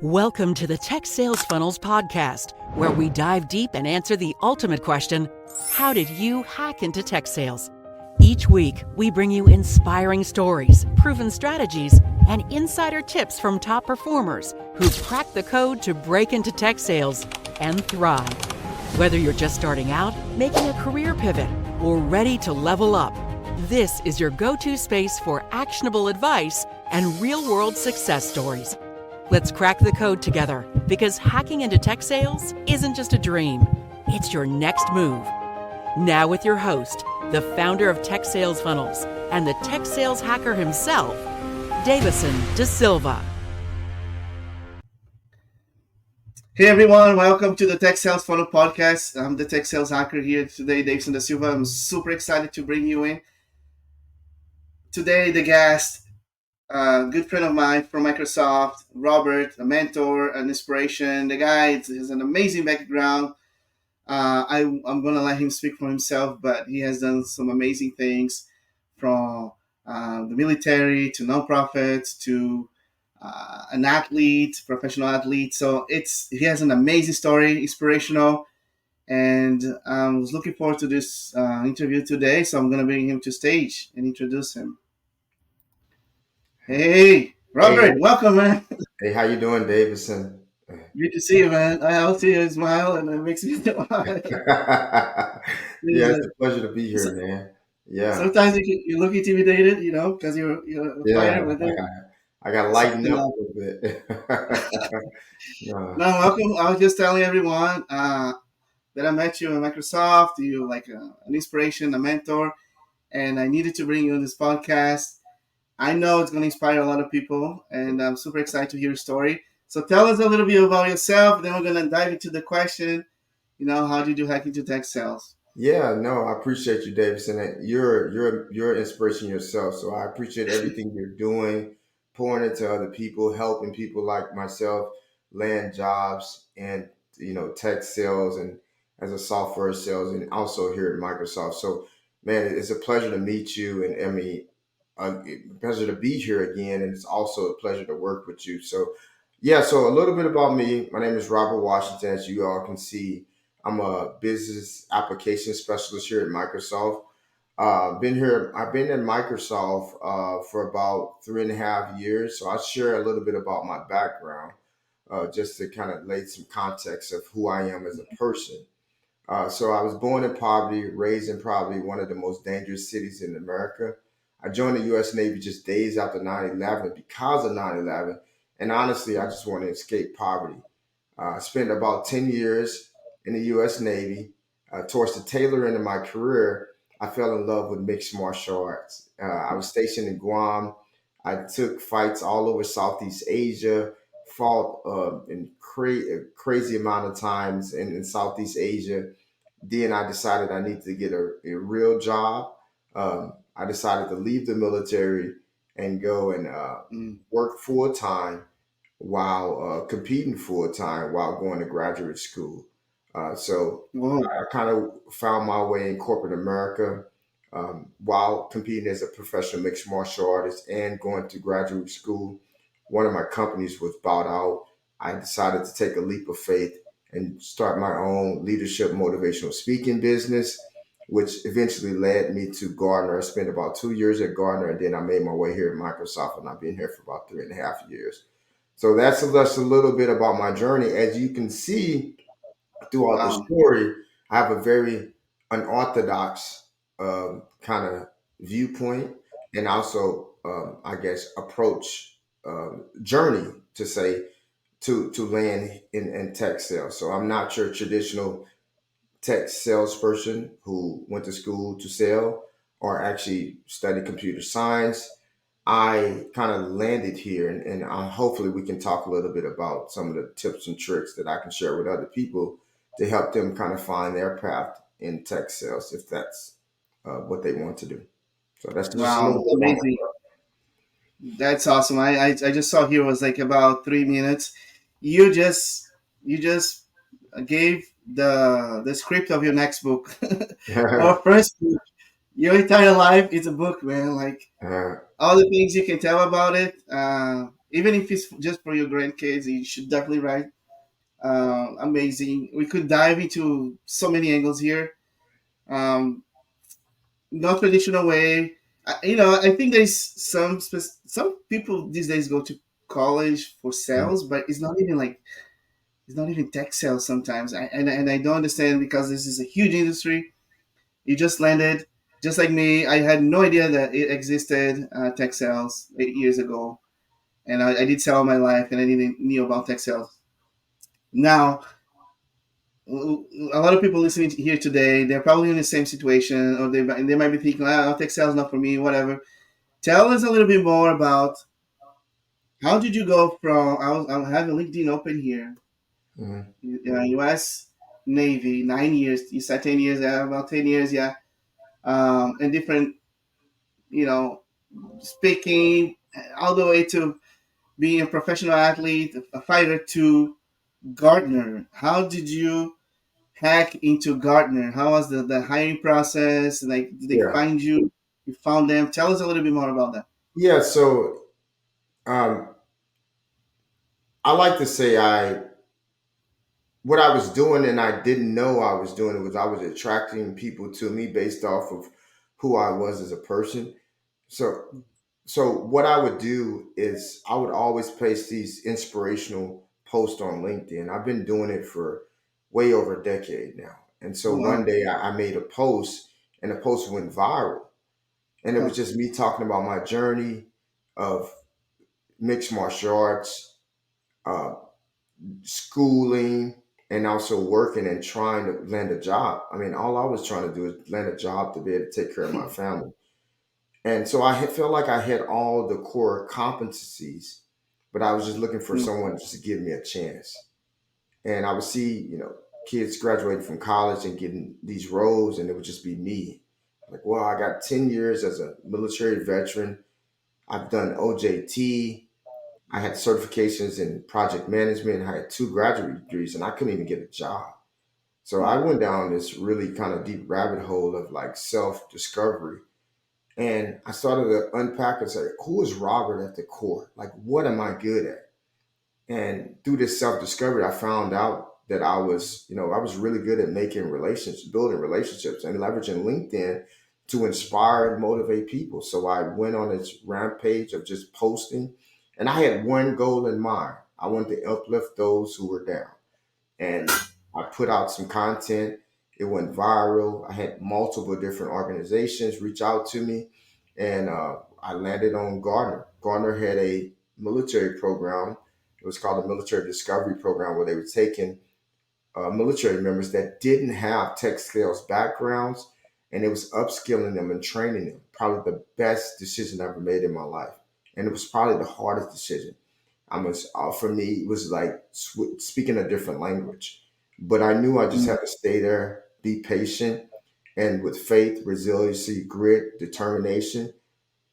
Welcome to the Tech Sales Funnels podcast, where we dive deep and answer the ultimate question: how did you hack into tech sales? Each week, we bring you inspiring stories, proven strategies, and insider tips from top performers who've cracked the code to break into tech sales and thrive. Whether you're just starting out, making a career pivot, or ready to level up, this is your go-to space for actionable advice and real-world success stories. Let's crack the code together, because hacking into tech sales isn't just a dream, it's your next move. Now with your host, the founder of Tech Sales Funnels and the tech sales hacker himself, Davison Da Silva. Hey everyone, welcome to the Tech Sales Funnel podcast. I'm the tech sales hacker here today, Davison Da Silva. I'm super excited to bring you in. Today, the guest, a good friend of mine from Microsoft, Robert, a mentor, an inspiration. The guy has an amazing background. I'm going to let him speak for himself, but he has done some amazing things from the military to nonprofits to an athlete, professional athlete. So he has an amazing story, inspirational. And I was looking forward to this interview today. So I'm going to bring him to stage and introduce him. Hey, Robert, Hey, welcome, man. hey, how you doing, Davison? Good to see you, man. I see you smile, and it makes me smile. Yeah, it's a pleasure to be here, man. Yeah, Sometimes you look intimidated, because you're a yeah, fighter with it. I got to lighten Soften up up. a little bit. No, No, welcome. I was just telling everyone that I met you at Microsoft. You're like an inspiration, a mentor, and I needed to bring you on this podcast. I know it's going to inspire a lot of people, and I'm super excited to hear your story. So tell us a little bit about yourself. Then we're going to dive into the question. How did you hack into tech sales? yeah, no, I appreciate you, Davison. And you're an inspiration yourself, so I appreciate everything you're doing, pouring into other people, helping people like myself land jobs and tech sales and as a software sales and also here at Microsoft. So, man, it's a pleasure to meet you, and I mean, a pleasure to be here again, and it's also a pleasure to work with you. So, yeah, so a little bit about me. My name is Robert Washington, as you all can see. I'm a business application specialist here at Microsoft. I've been at Microsoft for about 3.5 years. So I'll share a little bit about my background, just to kind of lay some context of who I am as a person. So I was born in poverty, raised in probably one of the most dangerous cities in America. I joined the U.S. Navy just days after 9/11 because of 9/11. And honestly, I just wanted to escape poverty. I spent about 10 years in the U.S. Navy. Towards the tail end of my career, I fell in love with mixed martial arts. I was stationed in Guam. I took fights all over Southeast Asia, fought in crazy amount of times in Southeast Asia. Then I decided I needed to get a real job. I decided to leave the military and go and Mm. work full time while competing full time while going to graduate school. So Whoa. I kind of found my way in corporate America while competing as a professional mixed martial artist and going to graduate school. One of my companies was bought out. I decided to take a leap of faith and start my own leadership motivational speaking business, which eventually led me to Gartner. I spent about 2 years at Gartner, and then I made my way here at Microsoft, and I've been here for about 3.5 years. So that's just a little bit about my journey. As you can see throughout the Wow. story, I have a very unorthodox kind of viewpoint and also, I guess, approach journey to say to land in tech sales. So I'm not your traditional tech salesperson who went to school to sell or actually studied computer science. I kind of landed here, and hopefully we can talk a little bit about some of the tips and tricks that I can share with other people to help them kind of find their path in tech sales if that's what they want to do. So that's just a little Wow. bit about Amazing. That's awesome. I just saw here was like about 3 minutes. You just gave the script of your next book my. or first book. Your entire life is a book, man. Like all the things you can tell about it. even if it's just for your grandkids, you should definitely write. Amazing. We could dive into so many angles here. Um, Not traditional way. I think there's some people these days go to college for sales, but it's not even tech sales sometimes. And I don't understand because this is a huge industry. You just landed, just like me. I had no idea that it existed, tech sales 8 years ago, and I did sell my life, and I didn't knew about tech sales. Now, a lot of people listening here today, they're probably in the same situation, or they might be thinking, tech sales is not for me, whatever. Tell us a little bit more about how did you go from I'm having LinkedIn open here, Mhm. U.S. Navy, 9 years. You said 10 years, yeah, about 10 years, yeah. And different, you know, speaking all the way to being a professional athlete, a fighter to Gartner. How did you hack into Gartner? How was the hiring process? Like, did they Yeah. find you? You found them? Tell us a little bit more about that. Yeah. So um, I like to say what I was doing and I didn't know I was doing it was I was attracting people to me based off of who I was as a person. So so what I would do is I would always place these inspirational posts on LinkedIn. I've been doing it for way over a decade now. And so Oh, one wow. day I made a post and the post went viral. And it Huh. was just me talking about my journey of mixed martial arts, uh, schooling, and also working and trying to land a job. I mean, all I was trying to do is land a job to be able to take care of my family. And so felt like I had all the core competencies, but I was just looking for Mm, someone just to give me a chance. And I would see, kids graduating from college and getting these roles, and it would just be me. Like, well, I got 10 years as a military veteran. I've done OJT. I had certifications in project management. I had two graduate degrees, and I couldn't even get a job. So I mm, went down this really kind of deep rabbit hole of like self discovery. And I started to unpack and say, who is Robert at the core? Like, what am I good at? And through this self discovery, I found out that I was really good at making relationships, building relationships, and leveraging LinkedIn to inspire and motivate people. So I went on this rampage of just posting, and I had one goal in mind. I wanted to uplift those who were down. And I put out some content. It went viral. I had multiple different organizations reach out to me, and I landed on Gartner. Gartner had a military program. It was called the Military Discovery Program, where they were taking military members that didn't have tech skills backgrounds, and it was upskilling them and training them. Probably the best decision I ever made in my life, and it was probably the hardest decision. For me, it was like speaking a different language. But I knew I just mm, had to stay there, be patient, and with faith, resiliency, grit, determination.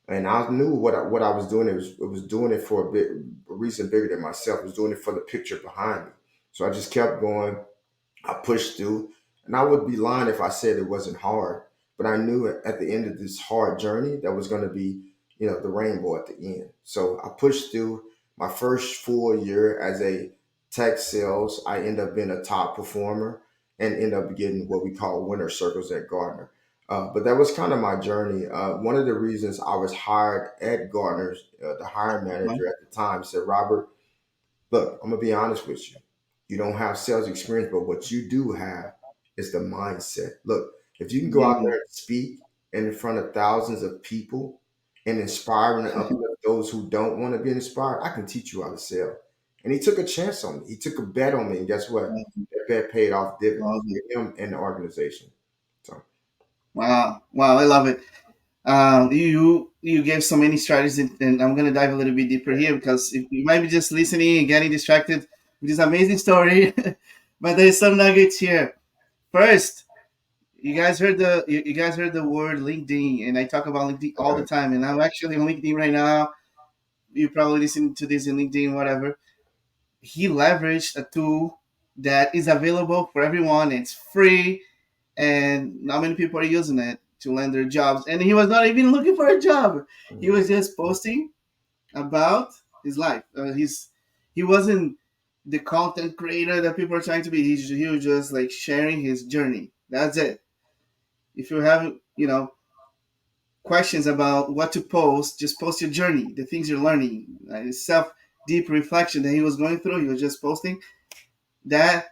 And I knew what I was doing. It was doing it for a reason bigger than myself. It was doing it for the picture behind me. So I just kept going. I pushed through, and I would be lying if I said it wasn't hard. But I knew at the end of this hard journey, that was going to be, the rainbow at the end. So I pushed through. My first full year as a tech sales, I ended up being a top performer and end up getting what we call winner circles at Gartner. But that was kind of my journey. One of the reasons I was hired at Gartner's, the hiring wow. manager at the time said, Robert, look, I'm gonna be honest with you. You don't have sales experience, but what you do have is the mindset. Look, if you can go out Yeah. there and speak in front of thousands of people and inspire and uplift those who don't want to be inspired, I can teach you how to sell. And he took a chance on me. He took a bet on me, and guess what? That bet paid off dividends Awesome. for him and the organization. So Wow. Wow. I love it. You gave so many strategies, and I'm gonna dive a little bit deeper here because if you might be just listening and getting distracted with this amazing story, but there's some nuggets here. First, you guys heard the word LinkedIn, and I talk about LinkedIn all the uh, time, and I'm actually on LinkedIn right now. You probably listening to this in LinkedIn, whatever. He leveraged a tool that is available for everyone. It's free, and not many people are using it to land their jobs. And he was not even looking for a job. He mhm, was just posting about. his life. He wasn't the content creator that people are trying to be. He was just like sharing his journey. That's it. If you have questions about what to post, just post your journey, the things you're learning, self deep reflection that he was going through. He was just posting that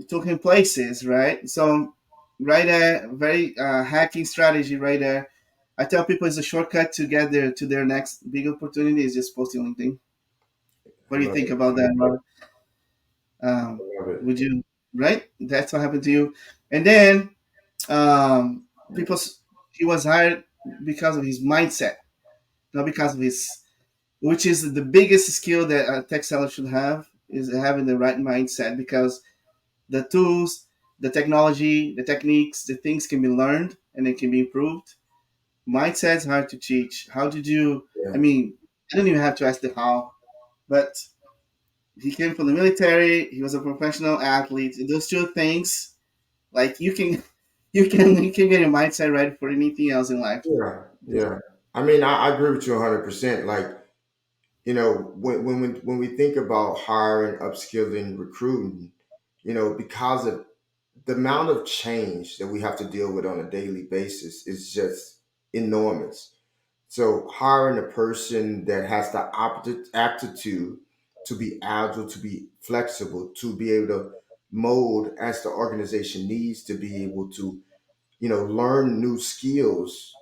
took him places, right? So right there, very hacking strategy right there. I tell people it's a shortcut to get there to their next big opportunity is just posting LinkedIn. What I do you love think it. about that, Robert? I love it. Would you right? That's what happened to you. And then um, people, he was hired because of his mindset, not because of his, which is the biggest skill that a tech seller should have is having the right mindset because the tools, the technology, the techniques, the things can be learned and it can be improved. Mindset's hard to teach. How did you? I Yeah. mean, I don't even have to ask the how, but he came from the military. He was a professional athlete. Those two things, like you can get your mindset right for anything else in life. Yeah. Yeah. I mean, I agree with you 100%. Like, when we think about hiring, upskilling, recruiting, because of the amount of change that we have to deal with on a daily basis is just enormous. So hiring a person that has the aptitude to be agile, to be flexible, to be able to mold as the organization needs to be able to, learn new skills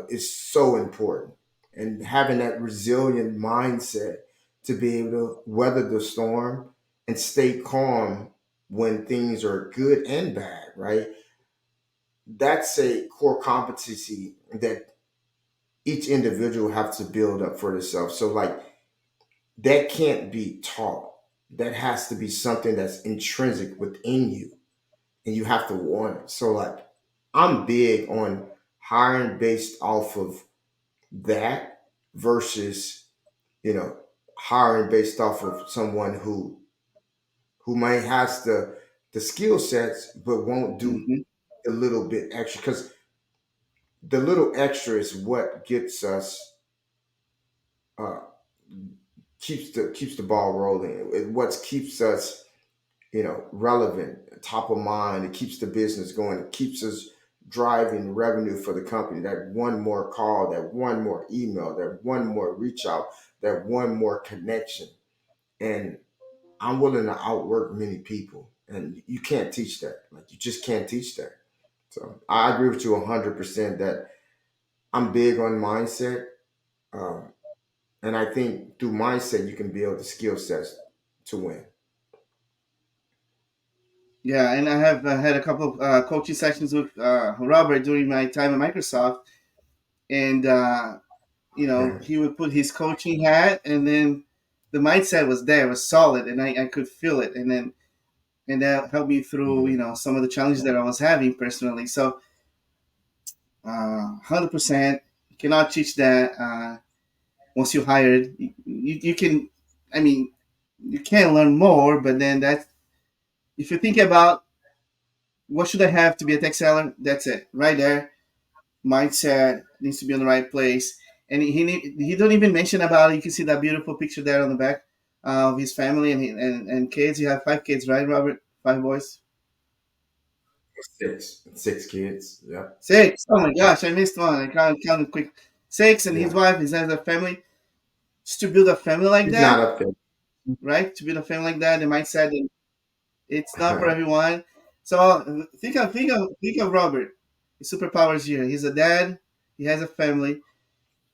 is so important. And having that resilient mindset to be able to weather the storm and stay calm when things are good and bad, right? That's a core competency that each individual have to build up for themselves. So like that can't be taught. That has to be something that's intrinsic within you and you have to want it. So like I'm big on hiring based off of that versus, you know, hiring based off of someone who might has the skill sets but won't do Hmm. a little bit extra because the little extra is what gets us uh, keeps the ball rolling. What keeps us, relevant, top of mind. It keeps the business going. It keeps us driving revenue for the company. That one more call, that one more email, that one more reach out, that one more connection. And I'm willing to outwork many people, and you can't teach that. Like you just can't teach that. So I agree with you 100% that I'm big on mindset. Um, And I think through mindset, you can build the skill sets to win. Yeah, and I have had a couple of coaching sessions with Robert during my time at Microsoft, and Yeah. he would put his coaching hat, and then the mindset was there, was solid, and I could feel it, and that helped me through Mhm. some of the challenges that I was having personally. So 100% cannot teach that once you hired. You can, I mean, you can learn more, but then that if you think about what should I have to be a tech seller, that's it right there. Mindset needs to be in the right place, and he don't even mention about it. You can see that beautiful picture there on the back of his family and kids. You have 5 kids, right, Robert? 5 boys. Six kids. Yeah. 6. Oh my gosh, I missed one. I counted quick. 6, and his Yeah. wife. He has a family. Just to build a family like He's not that, up there. right? To build a family like that, the mindset it's not for everyone. So think of Robert. His superpowers here. He's a dad. He has a family,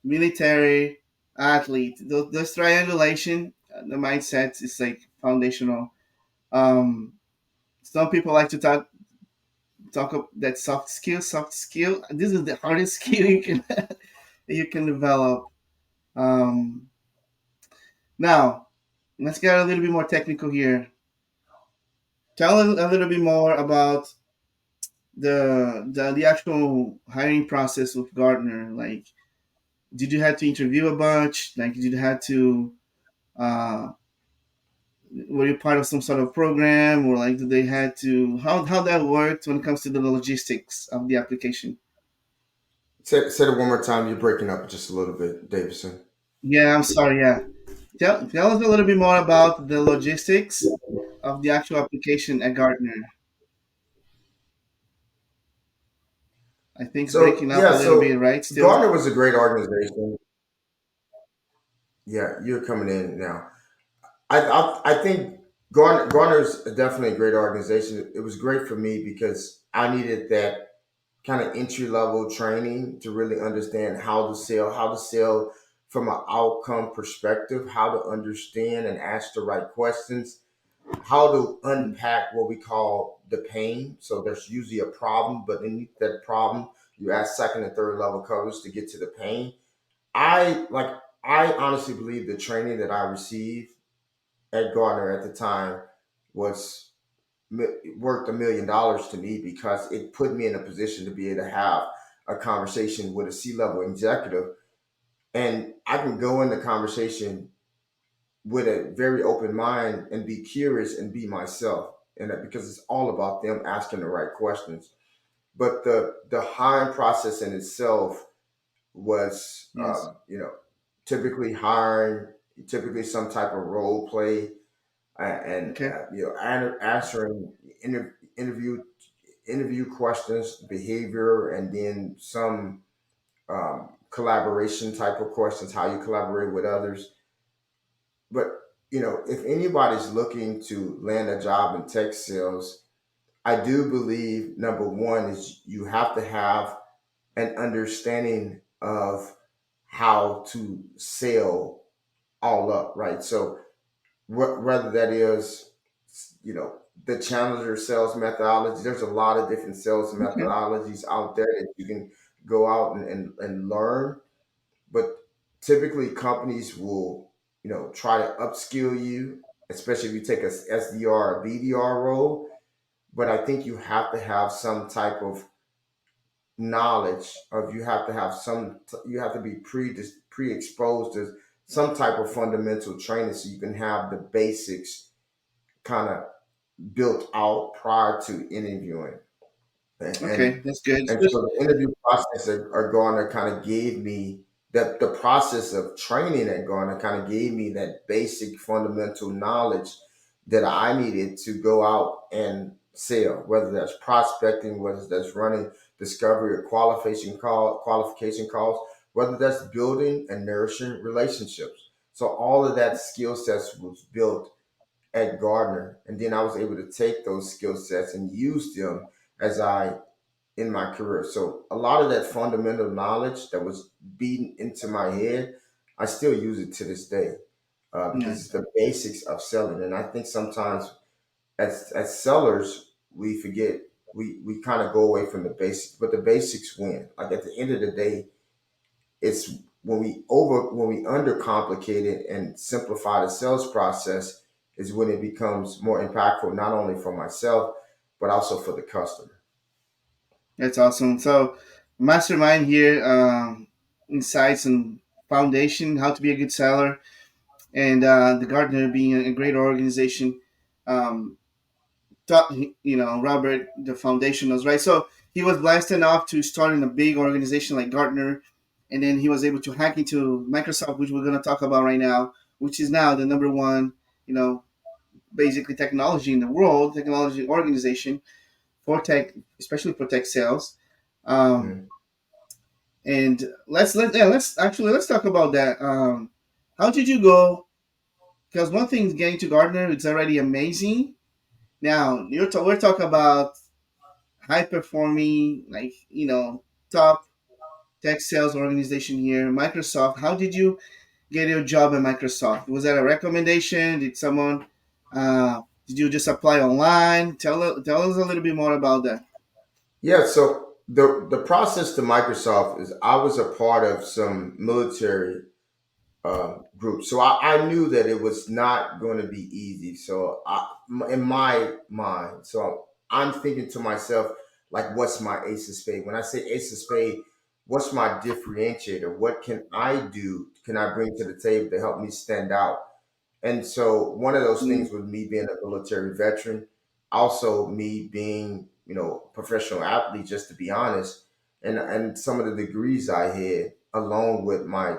military, athlete. Those triangulation, the mindset is like foundational. Some people like to talk of that soft skill. Soft skill. This is the hardest skill you can you can develop. Um, Now let's get a little bit more technical here. Tell a little bit more about the actual hiring process with Gartner. Like, did you have to interview a bunch? Like, did you have to uh, were you part of some sort of program, or like did they had to how that worked when it comes to the logistics of the application? Say it one more time. You're breaking up just a little bit, Davidson. Yeah, I'm sorry. Yeah, tell us a little bit more about the logistics of the actual application at Gartner. I think it's So breaking up a yeah, little bit, so right? Still. Gartner was a great organization. Yeah, you're coming in now. I think Garner's definitely a great organization. It was great for me because I needed that kind of entry level training to really understand how to sell from an outcome perspective, how to understand and ask the right questions, how to Mm. unpack what we call the pain. So there's usually a problem, but in that problem, you ask second and third level coverage to get to the pain. I like I honestly believe the training that I received at Gardner at the time was worth $1 million to me because it put me in a position to be able to have a conversation with a C-level executive, and I can go in the conversation with a very open mind and be curious and be myself, and because it's all about them asking the right questions. But the hiring process in itself was, Yes. typically hiring, typically some type of role play, and Okay. answering interview questions, behavior, and then some collaboration type of questions, how you collaborate with others. But if anybody's looking to land a job in tech sales, I do believe number one is you have to have an understanding of how to sell all up, right? So whether that is, you know, the challenger sales methodology. There's a lot of different sales Okay. methodologies out there that you can go out and learn. But typically companies will, try to upskill you, especially if you take a SDR or BDR role. But I think you have to have some type of knowledge of you have to have you have to be pre-exposed to some type of fundamental training so you can have the basics kind of built out prior to interviewing. And Okay. and, That's good. and so the interview process at Garner kind of gave me that the process of training at Garner kind of gave me that basic fundamental knowledge that I needed to go out and sell, whether that's prospecting, whether that's running discovery or qualification calls, whether that's building and nourishing relationships. So all of that skill sets was built at Gardner, and then I was able to take those skill sets and use them as I in my career. So a lot of that fundamental knowledge that was beaten into my head, I still use it to this day because it's Nice. the basics of selling. And I think sometimes as sellers, we forget we kind of go away from the basics, but the basics win. Like at the end of the day, it's when we undercomplicate it and simplify the sales process is when it becomes more impactful, not only for myself, but also for the customer. That's awesome. So, mastermind here, insights and foundation, how to be a good seller, and the Gartner being a great organization. Um, taught Robert the foundationals, right? So he was blessed enough to start in a big organization like Gartner, and then he was able to hack into Microsoft, which we're going to talk about right now, which is now the number one, you know, basically technology in the world, technology organization for tech, especially for tech sales. Um, Mhm. and let's talk about that. How did you go? Because one thing is getting to Gartner, it's already amazing. Now we're talking about high performing, like top tech sales organization here, Microsoft. How did you get your job at Microsoft? Was that a recommendation? Did someone? Did you just apply online? Tell us a little bit more about that. Yeah, so the process to Microsoft is I was a part of some military group. So I knew that it was not going to be easy. So in my mind, so I'm thinking to myself, like, what's my ace of spade? When I say ace of spade, what's my differentiator? What can I do? Can I bring to the table to help me stand out? And so one of those Mm. things was me being a military veteran, also me being, professional athlete, just to be honest, and some of the degrees I had, along with my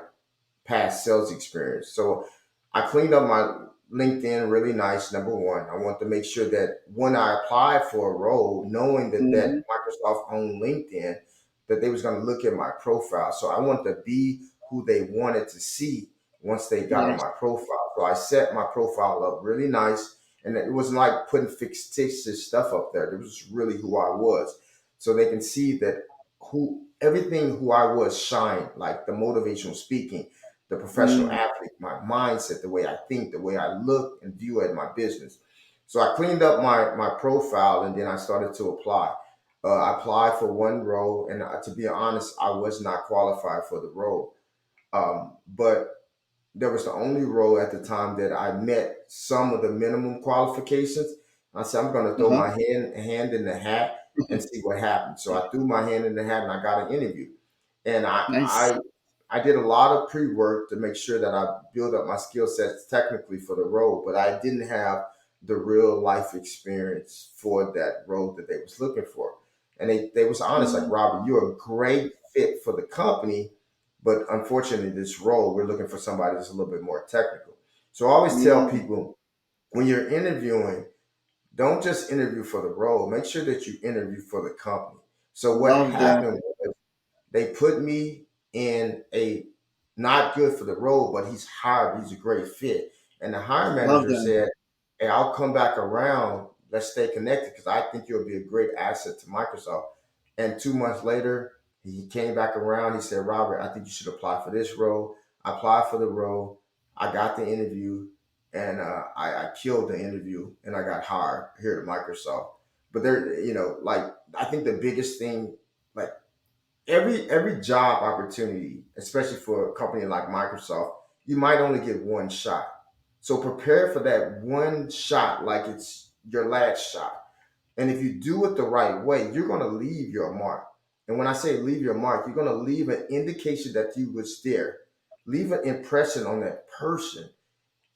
past sales experience. So I cleaned up my LinkedIn really nice. Number one, I want to make sure that when I applied for a role, knowing that Mm-hmm. Microsoft owned LinkedIn, that they was going to look at my profile. So I want to be who they wanted to see once they got on Nice. my profile. So I set my profile up really nice, and it wasn't like putting fictitious stuff up there. It was really who I was, so they can see that who everything who I was shine, like the motivational speaking, the professional Mm. athlete, my mindset, the way I think, the way I look and view at my business. So I cleaned up my profile, and then I started to apply. I applied for one role, and to be honest, I was not qualified for the role. But there was the only role at the time that I met some of the minimum qualifications. I said, I'm going to throw Uh-huh. my hand in the hat and see what happens. So I threw my hand in the hat and I got an interview. And Nice. I did a lot of pre work to make sure that I built up my skill sets technically for the role, but I didn't have the real life experience for that role that they was looking for. And they was honest, like, Mm. Robert, you're a great fit for the company, but unfortunately, this role, we're looking for somebody that's a little bit more technical. So I always tell Mm. people, when you're interviewing, don't just interview for the role. Make sure that you interview for the company. So what Love that. happened was they put me in a not good for the role, but he's hired. He's a great fit. And the hiring Love manager that. said, hey, I'll come back around. Let's stay connected because I think you'll be a great asset to Microsoft. And 2 months later, he came back around. He said, Robert, I think you should apply for this role. I applied for the role. I got the interview, and I killed the interview, and I got hired here at Microsoft. But there, like, I think the biggest thing, like, every job opportunity, especially for a company like Microsoft, you might only get one shot. So prepare for that one shot like it's your last shot. And if you do it the right way, you're going to leave your mark. And when I say leave your mark, you're going to leave an indication that you was there. Leave an impression on that person.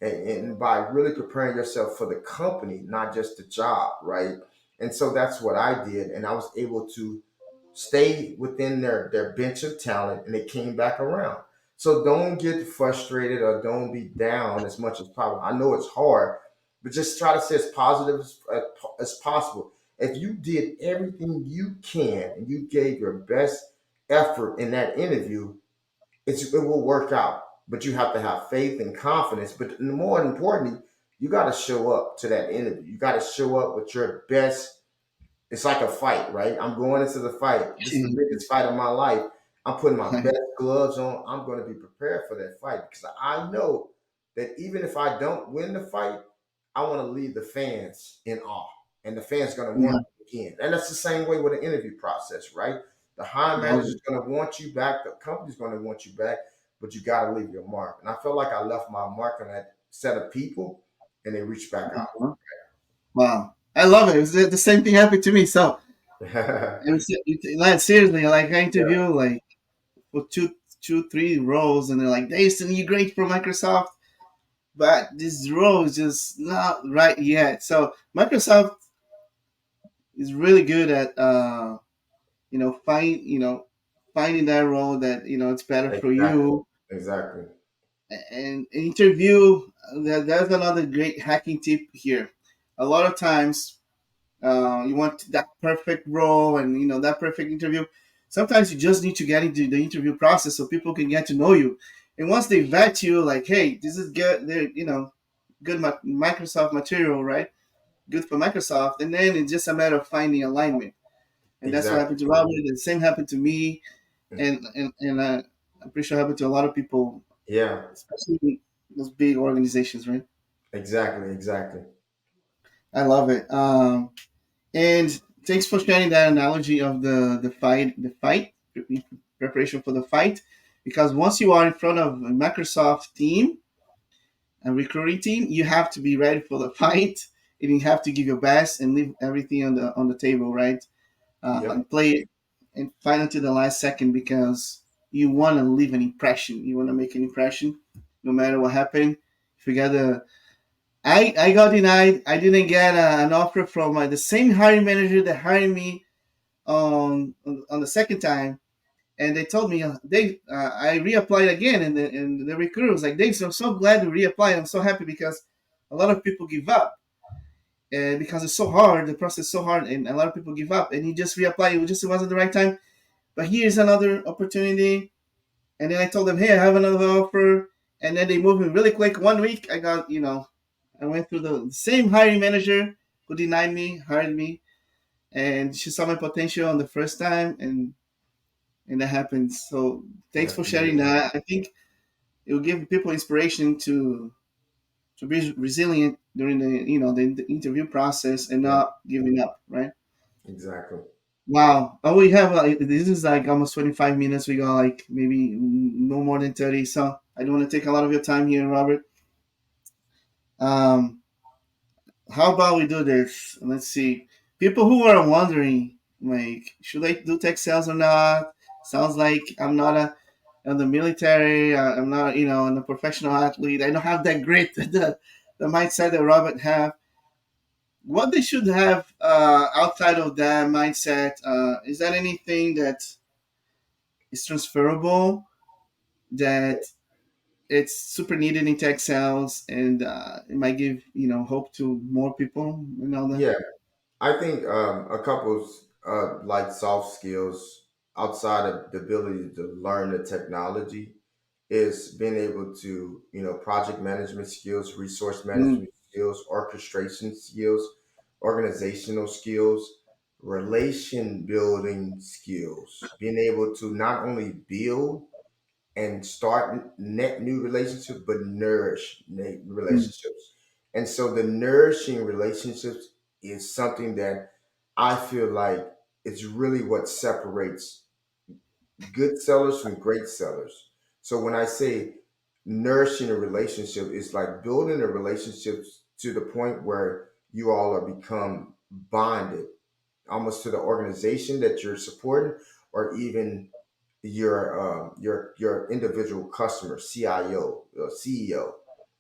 And by really preparing yourself for the company, not just the job, right? And so that's what I did. And I was able to stay within their bench of talent, and they came back around. So don't get frustrated or don't be down as much as possible. I know it's hard, but just try to stay as positive as possible. If you did everything you can and you gave your best effort in that interview, it will work out. But you have to have faith and confidence. But more importantly, you got to show up to that interview. You got to show up with your best. It's like a fight, right? I'm going into the fight. This is the biggest fight of my life. I'm putting my best gloves on. I'm going to be prepared for that fight because I know that even if I don't win the fight, I want to leave the fans in awe. And the fans are going to want Yeah. me again. And that's the same way with the interview process, right? The hiring Love manager is it. going to want you back. The company's going to want you back, but you got to leave your mark. And I felt like I left my mark on that set of people, and they reached back out. Uh-huh. Wow. I love it. It was the same thing happened to me. So, like, seriously, like I Yeah, interview like for three roles, and they're like, Jason, you great for Microsoft, but this role is just not right yet. So Microsoft is really good at finding that role that it's better for exactly. you. Exactly. And interview, that's another great hacking tip here. A lot of times, you want that perfect role and that perfect interview. Sometimes you just need to get into the interview process so people can get to know you. And once they vet you, like, hey, this is good, they're good Microsoft material, right? Good for Microsoft, and then it's just a matter of finding alignment. And that's what Exactly. happened to Robert. The same happened to me, and I'm pretty sure happened to a lot of people, Yeah, especially in those big organizations, right? exactly. Exactly. I love it. And thanks for sharing that analogy of the fight preparation for the fight, because once you are in front of a Microsoft team, a recruiting team, you have to be ready for the fight, and you have to give your best and leave everything on the table, right? Yep. And play it and fight until the last second, because you want to leave an impression. You want to make an impression, no matter what happened. If you got a I got denied. I didn't get an offer from the same hiring manager that hired me on the second time, and they told me, Dave, I reapplied again, and the recruiter was like, Dave, so I'm so glad you reapplied. I'm so happy because a lot of people give up, and because it's so hard, the process is so hard, and a lot of people give up. And he just reapplied. It wasn't the right time. But here's another opportunity. And then I told them, hey, I have another offer. And then they moved me really quick. 1 week, I got, I went through the same hiring manager who denied me, hired me, and she saw my potential on the first time, and that happened. So thanks That's for sharing amazing. that. I think it will give people inspiration to be resilient during the interview process and Yeah, not giving up, right? exactly. Wow. Oh, we have this is like almost 25 minutes. We got like maybe no more than 30. So I don't want to take a lot of your time here, Robert. Um, how about we do this? Let's see. People who are wondering, like, should I do tech sales or not? Sounds like I'm not in the military. I'm not, I'm a professional athlete. I don't have that grit, the mindset that Robert have. What they should have outside of that mindset, is that anything that is transferable, that it's super needed in tech sales, and it might give hope to more people and all that. Yeah, I think a couple like soft skills outside of the ability to learn the technology is being able to, project management skills, resource Mm, management skills, orchestration skills, organizational skills, relation building skills, being able to not only build and start net new relationships, but nourish mm, relationships. And so the nourishing relationships is something that I feel like it's really what separates good sellers from great sellers. So when I say nourishing a relationship, it's like building a relationship to the point where you all are become bonded almost to the organization that you're supporting, or even your individual customer, CIO, CEO.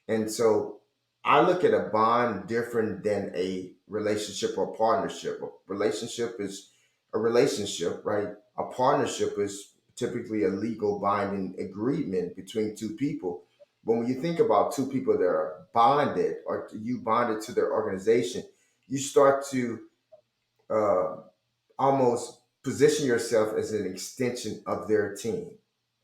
And so I look at a bond different than a relationship or partnership. A relationship is a relationship, right? A partnership is typically a legal binding agreement between two people. But when you think about two people that are bonded, or you bonded to their organization, you start to uh, almost position yourself as an extension of their team.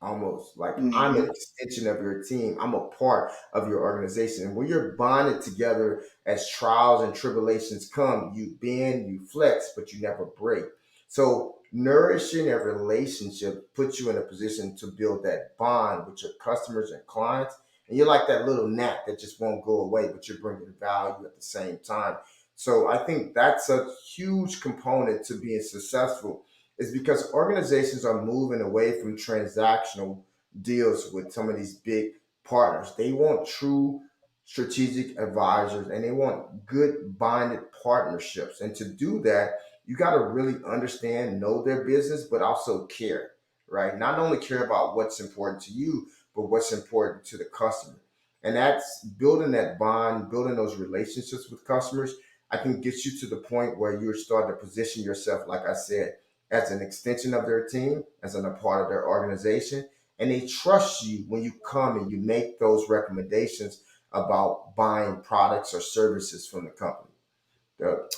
Almost like I'm an mhm. extension of your team. I'm a part of your organization. And when you're bonded together as trials and tribulations come, you bend, you flex, but you never break. So nourishing a relationship puts you in a position to build that bond with your customers and clients. And you're like that little gnat that just won't go away, but you're bringing value at the same time. So I think that's a huge component to being successful, is because organizations are moving away from transactional deals with some of these big partners. They want true strategic advisors, and they want good bonded partnerships. And to do that, you got to really understand, know their business, but also care, right? Not only care about what's important to you, but what's important to the customer. And that's building that bond, building those relationships with customers. I think gets you to the point where you're starting to position yourself, like I said, as an extension of their team, as a part of their organization. And they trust you when you come and you make those recommendations about buying products or services from the company.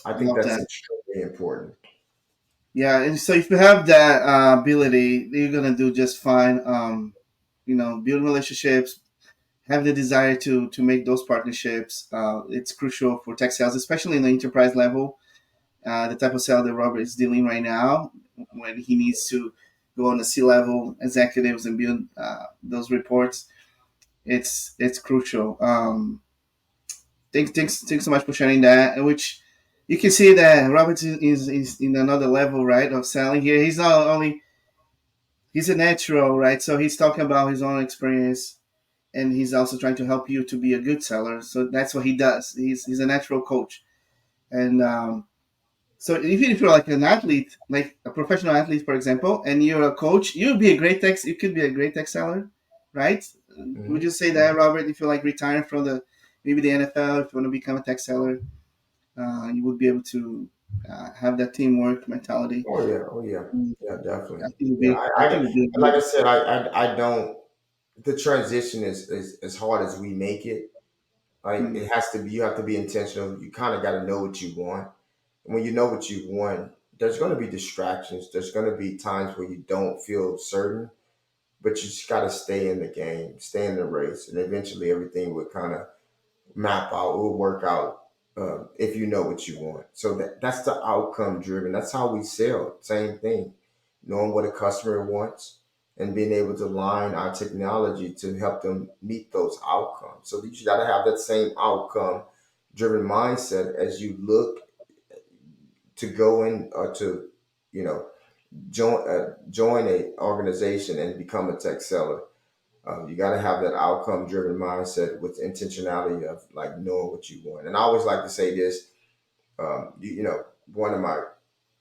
I think Love that's that. extremely important. Yeah, and so if you have that ability, you're gonna do just fine. Build relationships, have the desire to make those partnerships. It's crucial for tech sales, especially in the enterprise level. The type of sale that Robert is dealing right now, when he needs to go on the C level executives and build those reports, it's crucial. Thanks so much for sharing that. Which you can see that Robert is in another level, right, of selling here. He's not only he's a natural, right? So he's talking about his own experience, and he's also trying to help you to be a good seller. So that's what he does. He's a natural coach, and so even if you're like an athlete, like a professional athlete, for example, and you're a coach, you'll be a great tech. You could be a great tech seller, right? Would Hmm. you say that, Robert? If you're like retiring from the maybe the NFL, if you want to become a tech seller, you would be able to. have that teamwork mentality. Oh yeah, Mm, yeah, definitely. I think it'd Yeah, be, I think it'd be a like good. I said, I don't. The transition is as hard as we make it. Like Mm, it has to be. You have to be intentional. You kind of got to know what you want. And when you know what you want, there's going to be distractions. There's going to be times where you don't feel certain, but you just got to stay in the game, stay in the race, and eventually everything will kind of map out, it will work out if you know what you want. So that's the outcome driven. That's how we sell. Same thing, knowing what a customer wants and being able to line our technology to help them meet those outcomes. So you got to have that same outcome driven mindset as you look to go in or to, you know, join a organization and become a tech seller. You got to have that outcome driven mindset with intentionality of like knowing what you want. And I always like to say this, you know, one of my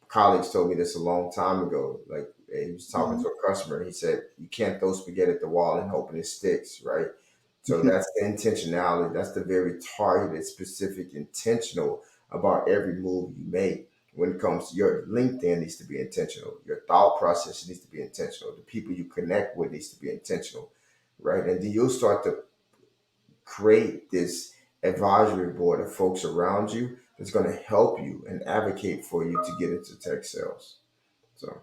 colleagues told me this a long time ago. Like he was talking mhm. to a customer. He said, you can't throw spaghetti at the wall and hoping it sticks, right? So that's the intentionality. That's the very targeted, specific, intentional about every move you make. When it comes to your LinkedIn needs to be intentional. Your thought process needs to be intentional. The people you connect with needs to be intentional, right? And then you'll start to create this advisory board of folks around you that's going to help you and advocate for you to get into tech sales. So,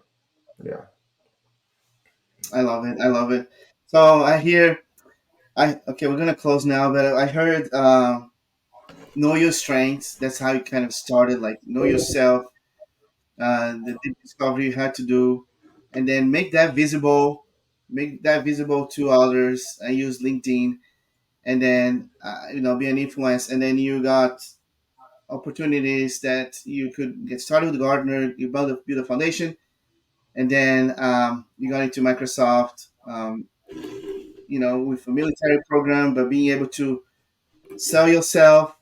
yeah. I love it. I love it. So I hear. I okay. We're gonna close now, but I heard know your strengths. That's how you kind of started. Like know yourself. The deep discovery you had to do, and then make that visible. Make that visible to others. I use LinkedIn, and then be an influence. And then you got opportunities that you could get started with Gartner. You build a foundation, and then you got into Microsoft. With a military program, but being able to sell yourself.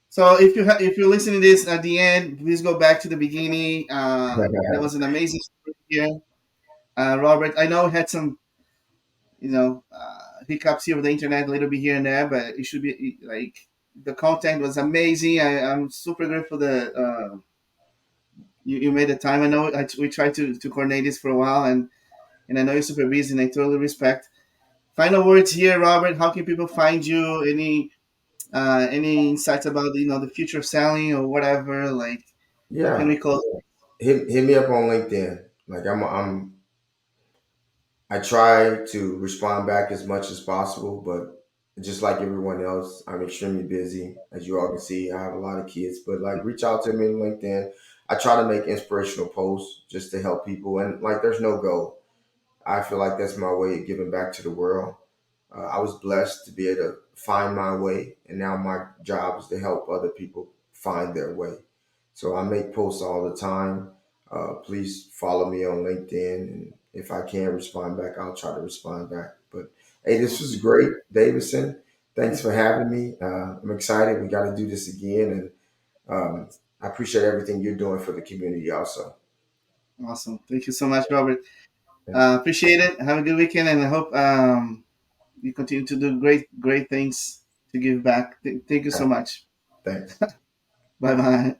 So if you're listening to this at the end, please go back to the beginning. There was an amazing story here, Robert. I know we had some hiccups here with the internet a little bit here and there, but it should be like the content was amazing. I'm super grateful that you made the time. I know we tried to coordinate this for a while, and I know you're super busy, and I totally respect. Final words here, Robert. How can people find you? Any insights about the future of selling or whatever? Like, how can Yeah. we close? Hit me up on LinkedIn. Like I try to respond back as much as possible, but just like everyone else, I'm extremely busy. As you all can see, I have a lot of kids, but like reach out to me on LinkedIn. I try to make inspirational posts just to help people, and like there's no goal. I feel like that's my way of giving back to the world. I was blessed to be able to find my way, and now my job is to help other people find their way. So I make posts all the time. Please follow me on LinkedIn, and if I can respond back, I'll try to respond back. But hey, this was great, Davidson. Thanks for having me. I'm excited. We got to do this again, and I appreciate everything you're doing for the community, also. Awesome. Thank you so much, Robert. Thank you. Appreciate it. Have a good weekend, and I hope you continue to do great things to give back. Thank you so much. Thanks. Bye bye.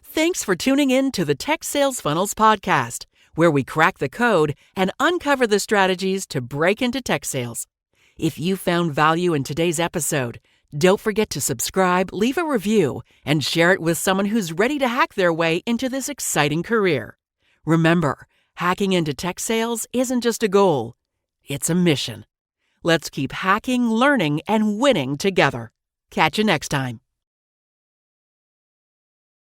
Thanks for tuning in to the Tech Sales Funnels podcast, where we crack the code and uncover the strategies to break into tech sales. If you found value in today's episode, don't forget to subscribe, leave a review, and share it with someone who's ready to hack their way into this exciting career. Remember, hacking into tech sales isn't just a goal, it's a mission. Let's keep hacking, learning, and winning together. Catch you next time.